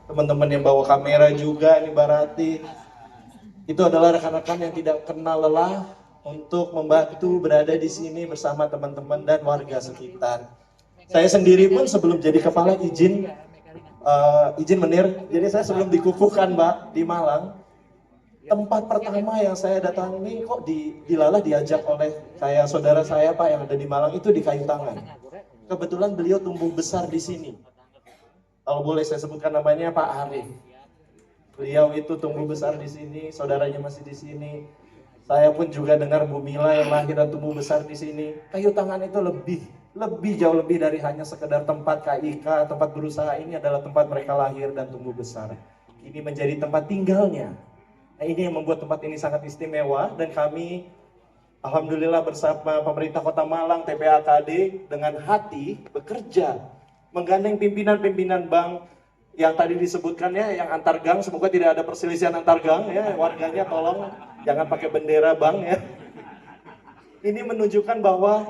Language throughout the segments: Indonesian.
teman-teman yang bawa kamera juga, ini Barati. Itu adalah rekan-rekan yang tidak kenal lelah untuk membantu berada di sini bersama teman-teman dan warga sekitar. Saya sendiri pun sebelum jadi kepala izin menir, jadi saya sebelum dikukuhkan Mbak di Malang, tempat pertama yang saya datangi kok dilalah diajak oleh kayak saudara saya Pak yang ada di Malang itu di Kayu Tangan. Kebetulan beliau tumbuh besar di sini. Kalau boleh saya sebutkan namanya Pak Arif. Beliau itu tumbuh besar di sini, saudaranya masih di sini. Saya pun juga dengar Bu Mila yang lahir dan tumbuh besar di sini. Kayu Tangan itu jauh lebih dari hanya sekedar tempat KIK, tempat berusaha. Ini adalah tempat mereka lahir dan tumbuh besar. Ini menjadi tempat tinggalnya. Nah, ini yang membuat tempat ini sangat istimewa dan kami alhamdulillah bersama pemerintah Kota Malang, TPAKD dengan hati bekerja menggandeng pimpinan-pimpinan bank yang tadi disebutkan ya, yang antar gang, semoga tidak ada perselisihan antar gang ya, warganya tolong jangan pakai bendera bank ya. Ini menunjukkan bahwa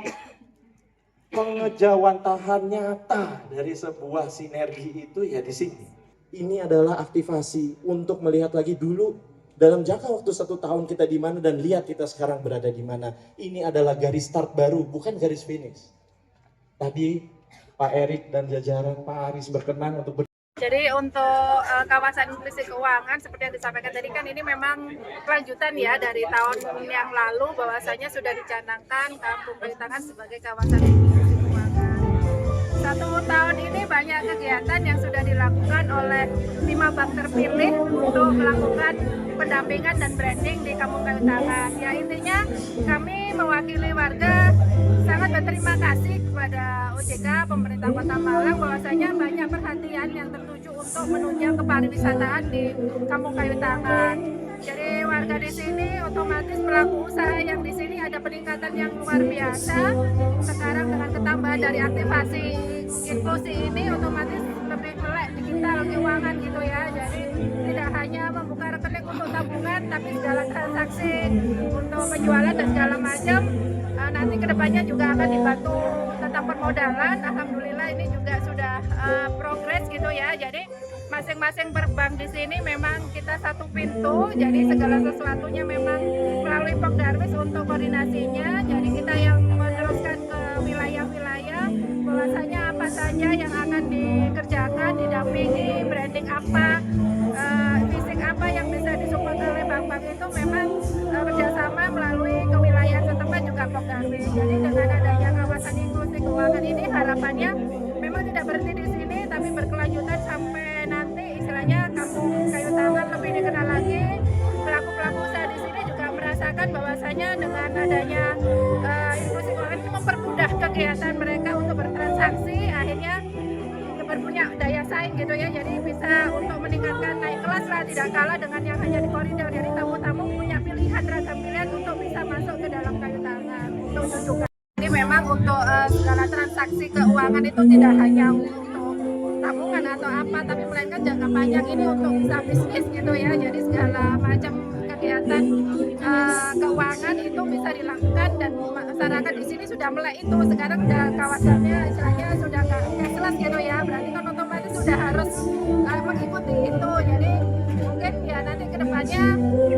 pengejawantahan nyata dari sebuah sinergi itu ya di sini. Ini adalah aktivasi untuk melihat lagi dulu dalam jangka waktu 1 tahun kita di mana dan lihat kita sekarang berada di mana. Ini adalah garis start baru, bukan garis finish. Tadi Pak Erik dan jajaran Pak Aris berkenan untuk jadi untuk kawasan inklusi keuangan seperti yang disampaikan tadi kan ini memang kelanjutan ya dari tahun yang lalu bahwasanya sudah dicanangkan Kampung Kayu Tangan sebagai kawasan inklusi keuangan. 1 tahun ini banyak kegiatan yang sudah dilakukan oleh 5 bank terpilih untuk melakukan pendampingan dan branding di Kampung Kayu Tangan. Ya intinya kami mewakili warga sangat berterima kasih kepada OJK pemerintah Kota Malang bahwasanya banyak perhatian yang tertuju untuk menunjang kepariwisataan di Kampung Kayu Tangan. Jadi warga di sini otomatis pelaku usaha yang di sini ada peningkatan yang luar biasa. Sekarang dengan ketambahan dari aktivasi inklusi ini otomatis lebih melek digital keuangan gitu ya. Jadi tidak hanya membuka rekening untuk tabungan tapi segala transaksi untuk penjualan dan segala macam. Nanti kedepannya juga akan dibantu tentang permodalan. Alhamdulillah ini juga sudah progres gitu ya. Jadi masing-masing perbank di sini memang kita satu pintu. Jadi segala sesuatunya memang melalui Pokdarwis untuk koordinasinya. Jadi kita yang meneruskan ke wilayah-wilayah bahwasanya apa saja yang akan dikerjakan, didampingi, branding apa, fisik apa yang bisa disupport oleh bank-bank itu memang kerjasama melalui kewilayahan setempat juga Pokdarwis. Jadi dengan adanya kawasan inklusi keuangan ini harapannya memang tidak berhenti di sini tapi berkelanjutan sampai nanti istilahnya Kampung Kayu Tangan lebih dikenal lagi. Pelaku-pelaku usaha di sini juga merasakan bahwasanya dengan adanya inklusi keuangan ini mempermudah kegiatan mereka untuk bertransaksi, akhirnya berpunya daya saing gitu ya. Jadi bisa untuk meningkatkan naik kelas lah, tidak kalah dengan yang hanya di koridor. Jadi tamu-tamu punya pilihan, ragam pilihan untuk bisa masuk ke dalam Kayu Tangan untuk tunjukkan. Jadi memang untuk segala transaksi keuangan itu tidak hanya untuk tabungan atau apa, tapi melainkan jangka panjang ini untuk bisa bisnis gitu ya. Jadi segala macam kegiatan keuangan itu bisa dilakukan dan masyarakat di sini sudah melek itu. Sekarang sudah kawasannya istilahnya sudah cashless gitu ya. Berarti kan otomatis sudah harus mengikuti itu. Jadi mungkin ya nanti kedepannya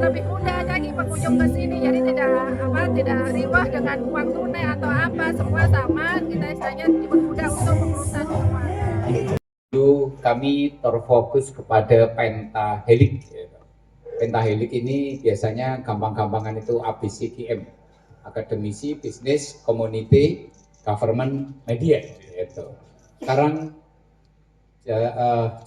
lebih mudah lagi pengunjung ke sini. Jadi tidak riwah dengan uang tunai atau apa, semua sama. Kita istilahnya dipermudah untuk pengurusan keuangan. Kami terfokus kepada pentahelik. Pentahelik ini biasanya gampang-gampangan itu ABCDM, akademisi, bisnis, community, government, media. Gitu. Sekarang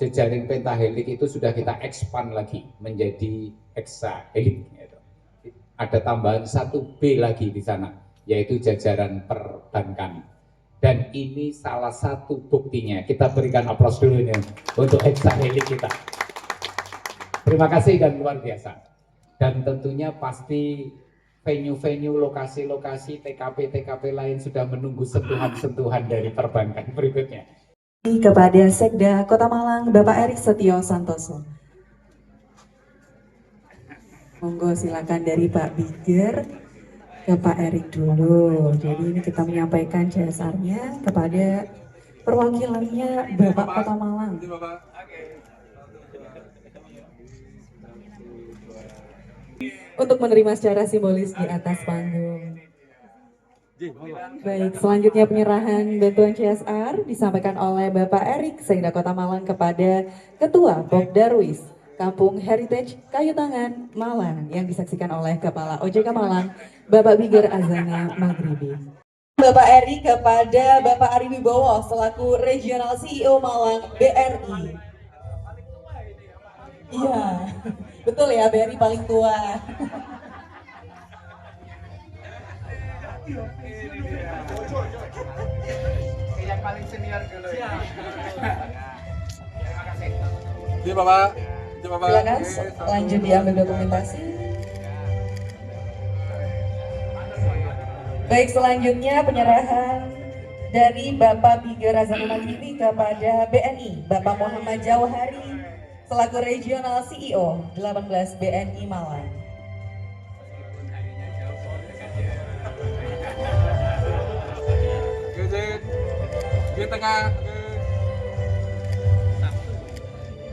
jejaring pentahelik itu sudah kita expand lagi menjadi hexahelik. Gitu. Ada tambahan 1B lagi di sana, yaitu jajaran perbankan. Dan ini salah satu buktinya. Kita berikan aplaus dulu ini untuk hexahelik kita. Terima kasih dan luar biasa. Dan tentunya pasti venue-venue, lokasi-lokasi, TKP-TKP lain sudah menunggu sentuhan-sentuhan dari perbankan berikutnya. Kepada Sekda Kota Malang, Bapak Erik Setio Santoso. Monggo silakan dari Pak Biger ke Pak Erik dulu. Jadi ini kita menyampaikan CSR-nya kepada perwakilannya Bapak Kota Malang. untuk menerima secara simbolis di atas panggung. Baik, selanjutnya penyerahan bantuan CSR disampaikan oleh Bapak Erik Sekda Kota Malang kepada Ketua Pok Darwis Kampung Heritage Kayu Tangan Malang yang disaksikan oleh Kepala OJK Malang Bapak Bigger Azana Maghribi. Bapak Erik kepada Bapak Ari Wibowo selaku Regional CEO Malang BRI. Iya, betul ya, BRI paling tua. Yang paling senior dulu ya. Terima kasih. Iya Bapak. Silakan lanjut diambil dokumentasi. Baik, selanjutnya penyerahan dari Bapak Bigger Azana Maghribi kepada BNI Bapak Muhammad Jauhari selaku Regional CEO 18 BNI Malang. Di tengah.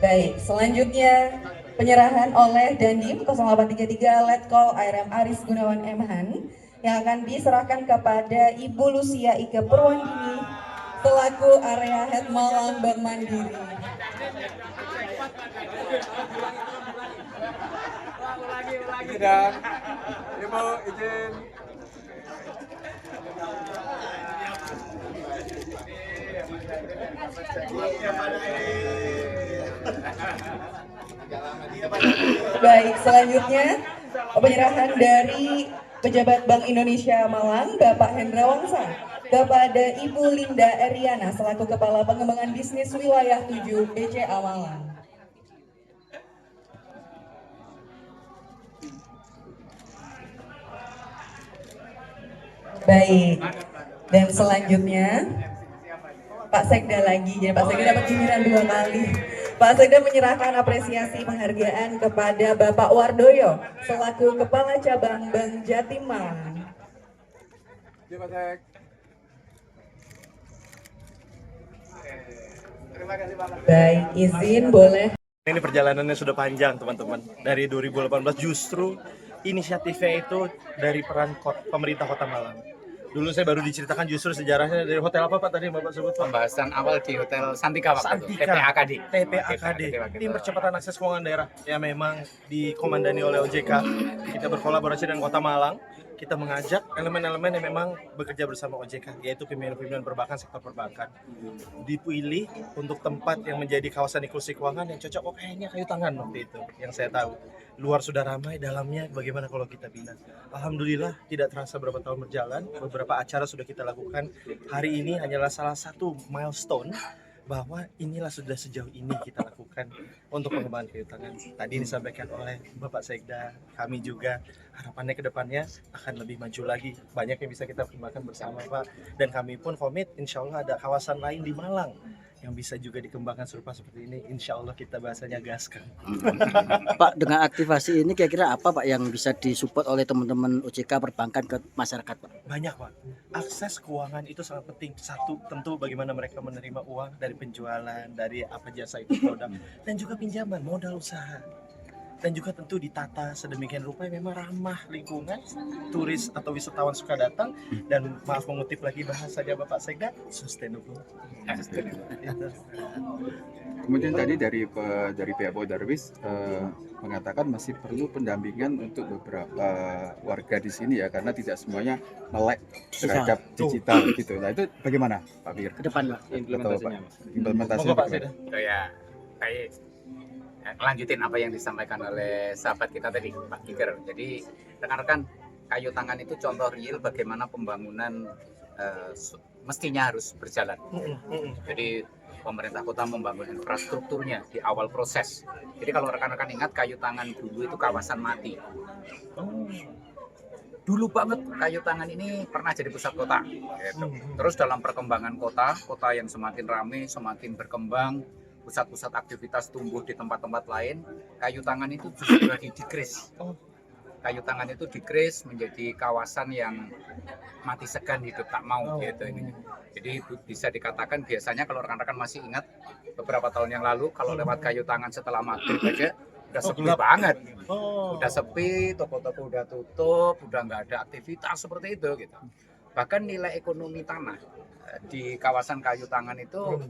Baik, selanjutnya penyerahan oleh Dandim 0833 Letkol ARM Aris Gunawan Emhan yang akan diserahkan kepada Ibu Lucia Ike Purwandini selaku area Head Malang Bank Mandiri. Dan Ibu izin. Baik, selanjutnya penyerahan dari Pejabat Bank Indonesia Malang Bapak Hendra Wangsa kepada Ibu Linda Eriana selaku Kepala Pengembangan Bisnis Wilayah 7 BCA Malang. Baik, dan selanjutnya Pak Sekda lagi, jadi Pak Sekda dapat giliran 2 kali. Pak Sekda menyerahkan apresiasi penghargaan kepada Bapak Wardoyo selaku Kepala Cabang Bank Jatim Malang. Iya Pak Sek. Terima kasih Pak. Baik, izin boleh. Ini perjalanannya sudah panjang teman-teman. Dari 2018 justru inisiatifnya itu dari peran pemerintah Kota Malang. Dulu saya baru diceritakan justru sejarahnya dari hotel apa Pak tadi Bapak sebut Pak? Pembahasan awal di Hotel Santika waktu itu. TPAKD. TPAKD, Tim Percepatan Akses Keuangan Daerah yang memang dikomandani oleh OJK. Kita berkolaborasi dengan Kota Malang. Kita mengajak elemen-elemen yang memang bekerja bersama OJK, yaitu pimpinan-pimpinan perbankan, sektor perbankan. Dipilih untuk tempat yang menjadi kawasan inklusi keuangan yang cocok. Oh kayaknya Kayu Tangan waktu itu, yang saya tahu. Luar sudah ramai, dalamnya bagaimana kalau kita bina. Alhamdulillah tidak terasa berapa tahun berjalan, beberapa acara sudah kita lakukan. Hari ini hanyalah salah satu milestone bahwa inilah sudah sejauh ini kita lakukan untuk pengembangan Kayu Tangan. Tadi disampaikan oleh Bapak Sekda, kami juga harapannya ke depannya akan lebih maju lagi. Banyak yang bisa kita kembangkan bersama Pak. Dan kami pun komit insya Allah ada kawasan lain di Malang yang bisa juga dikembangkan serupa seperti ini. Insya Allah kita bahasanya gaskan. Pak, dengan aktivasi ini kira-kira apa Pak yang bisa disupport oleh teman-teman OJK perbankan ke masyarakat Pak? Banyak Pak. Akses keuangan itu sangat penting. Satu, tentu bagaimana mereka menerima uang dari penjualan, dari apa jasa itu produk, dan juga pinjaman, modal usaha. Dan juga tentu ditata sedemikian rupa yang memang ramah lingkungan, turis atau wisatawan suka datang, dan maaf mengutip lagi bahasanya Bapak Sekda, sustainable. Itu. Kemudian tadi dari pihak Pok Darwis mengatakan masih perlu pendampingan untuk beberapa warga di sini ya, karena tidak semuanya melek terhadap digital gitu. Nah itu bagaimana Pak Bigger? Ke depan Pak. Implementasinya. Monggo Pak Sekda. Ya, kayak lanjutin apa yang disampaikan oleh sahabat kita tadi Pak Bigger. Jadi rekan-rekan, Kayu Tangan itu contoh real bagaimana pembangunan mestinya harus berjalan. Jadi pemerintah kota membangun infrastrukturnya di awal proses. Jadi kalau rekan-rekan ingat Kayu Tangan dulu itu kawasan mati. Dulu banget Kayu Tangan ini pernah jadi pusat kota. Gitu. Terus dalam perkembangan kota yang semakin ramai, semakin berkembang, pusat-pusat aktivitas tumbuh di tempat-tempat lain, Kayu Tangan itu justru lagi dikris. Kayu Tangan itu dikris menjadi kawasan yang mati segan, hidup tak mau gitu ini. Jadi bisa dikatakan biasanya kalau rekan-rekan masih ingat beberapa tahun yang lalu kalau lewat Kayu Tangan setelah maghrib aja udah sepi gelap. banget. Oh. Udah sepi, toko-toko udah tutup, udah nggak ada aktivitas seperti itu gitu. Bahkan nilai ekonomi tanah di kawasan Kayu Tangan itu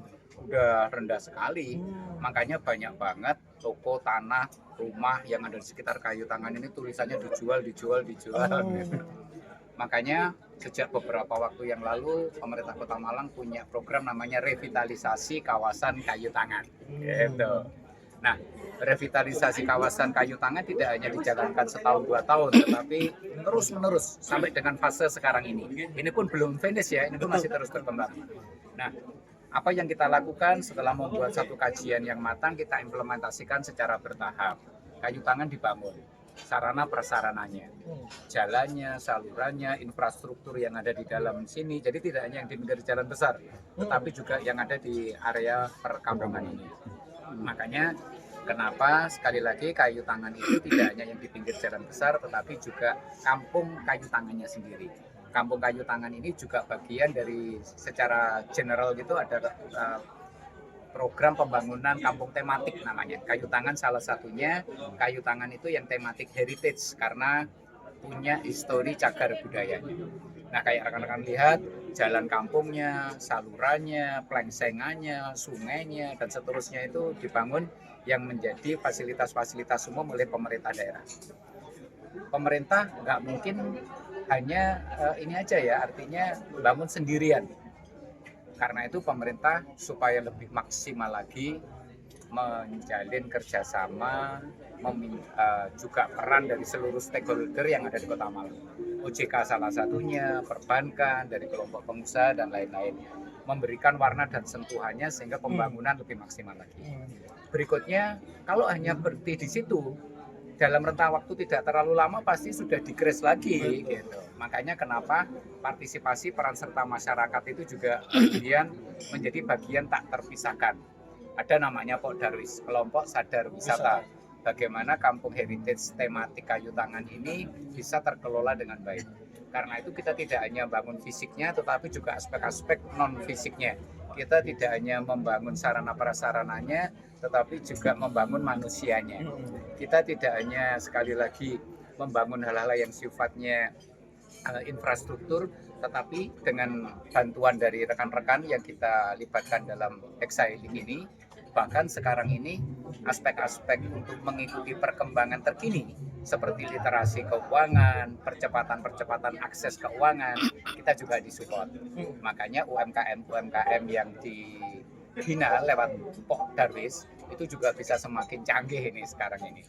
udah rendah sekali. Makanya banyak banget toko, tanah, rumah yang ada di sekitar Kayu Tangan ini tulisannya dijual. Gitu. Makanya sejak beberapa waktu yang lalu pemerintah Kota Malang punya program namanya revitalisasi kawasan Kayu Tangan. Gitu. Nah, revitalisasi kawasan Kayu Tangan tidak hanya dijalankan setahun 2 tahun, tetapi terus menerus sampai dengan fase sekarang ini. Ini pun belum finish ya, ini pun masih terus berkembang. Nah, apa yang kita lakukan setelah membuat satu kajian yang matang, kita implementasikan secara bertahap. Kayu Tangan dibangun, sarana prasarananya, jalannya, salurannya, infrastruktur yang ada di dalam sini. Jadi tidak hanya yang di pinggir jalan besar, tetapi juga yang ada di area perkampungan ini. Makanya kenapa sekali lagi Kayu Tangan itu tidak hanya yang di pinggir jalan besar, tetapi juga kampung Kayu Tangannya sendiri. Kampung Kayu Tangan ini juga bagian dari secara general gitu ada program pembangunan kampung tematik namanya. Kayu Tangan salah satunya. Kayu Tangan itu yang tematik heritage karena punya histori cagar budayanya. Nah, kayak rekan-rekan lihat, jalan kampungnya, salurannya, plengsengannya, sungainya, dan seterusnya itu dibangun yang menjadi fasilitas-fasilitas umum oleh pemerintah daerah. Pemerintah nggak mungkin hanya ini aja ya, artinya bangun sendirian. Karena itu pemerintah supaya lebih maksimal lagi menjalin kerjasama, juga peran dari seluruh stakeholder yang ada di Kota Malang. OJK salah satunya, perbankan, dari kelompok pengusaha dan lain-lain. Memberikan warna dan sentuhannya sehingga pembangunan lebih maksimal lagi. Berikutnya, kalau hanya berhenti di situ, dalam rentang waktu tidak terlalu lama pasti sudah di-crash lagi gitu. Makanya kenapa partisipasi peran serta masyarakat itu juga kemudian menjadi bagian tak terpisahkan. Ada namanya Pok Darwis, kelompok sadar wisata. Bagaimana kampung heritage tematik Kayu Tangan ini bisa terkelola dengan baik. Karena itu kita tidak hanya bangun fisiknya, tetapi juga aspek-aspek non-fisiknya. Kita tidak hanya membangun sarana prasarananya, tetapi juga membangun manusianya. Kita tidak hanya sekali lagi membangun hal-hal yang sifatnya infrastruktur, tetapi dengan bantuan dari rekan-rekan yang kita libatkan dalam Exciting ini, bahkan sekarang ini aspek-aspek untuk mengikuti perkembangan terkini seperti literasi keuangan, percepatan akses keuangan, kita juga disupport. Makanya UMKM yang dibina lewat Pok Darwis itu juga bisa semakin canggih ini sekarang ini.